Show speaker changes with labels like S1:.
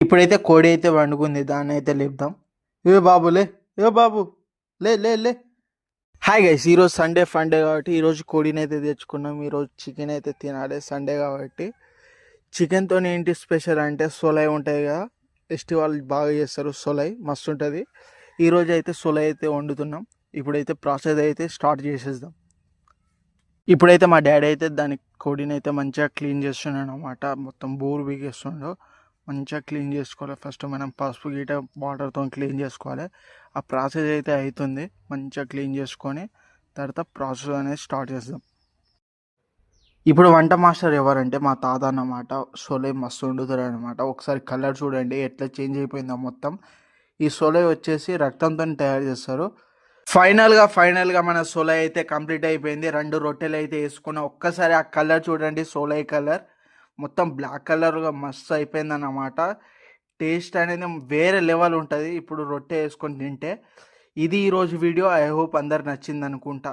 S1: ఇప్పుడైతే కోడి అయితే వండుకుంది, దాన్ని అయితే లేపుదాం. ఏ బాబు లే, ఏ బాబు లే లే లే. హాయ్ గైస్, ఈరోజు సండే ఫండే కాబట్టి ఈరోజు కోడిని అయితే తెచ్చుకున్నాం. ఈరోజు చికెన్ అయితే తినాలి, సండే కాబట్టి. చికెన్తో ఏంటి స్పెషల్ అంటే సొలై ఉంటాయి కదా, ఫెస్టివల్ బాగా చేస్తారు. సొలై మస్తు ఉంటుంది. ఈరోజు అయితే సొలై అయితే వండుతున్నాం. ఇప్పుడైతే ప్రాసెస్ అయితే స్టార్ట్ చేసేద్దాం. ఇప్పుడైతే మా డాడీ అయితే దాని కోడిని అయితే మంచిగా క్లీన్ చేస్తున్నాడు అనమాట. మొత్తం బోరు బిగేస్తుండో మంచిగా క్లీన్ చేసుకోవాలి. ఫస్ట్ మనం పసుపు గీట వాటర్తో క్లీన్ చేసుకోవాలి. ఆ ప్రాసెస్ అయితే అవుతుంది. మంచిగా క్లీన్ చేసుకొని తర్వాత ప్రాసెస్ అనేది స్టార్ట్ చేద్దాం. ఇప్పుడు వంట మాస్టర్ ఎవరంటే మా తాత అన్నమాట. సోలై మస్తు వండుతారు అనమాట. ఒకసారి కలర్ చూడండి ఎట్లా చేంజ్ అయిపోయిందో మొత్తం. ఈ సోలై వచ్చేసి రక్తంతో తయారు చేస్తారు. ఫైనల్గా మన సోలై అయితే కంప్లీట్ అయిపోయింది. 2 రొట్టెలు అయితే వేసుకున్న ఒక్కసారి ఆ కలర్ చూడండి, సోలై కలర్ మొత్తం బ్లాక్ కలర్గా మస్తు అయిపోయింది అన్నమాట. టేస్ట్ అనేది వేరే లెవెల్ ఉంటుంది ఇప్పుడు రొట్టె వేసుకొని తింటే. ఇది ఈరోజు వీడియో. ఐ హోప్ అందరికి నచ్చింది అనుకుంటా.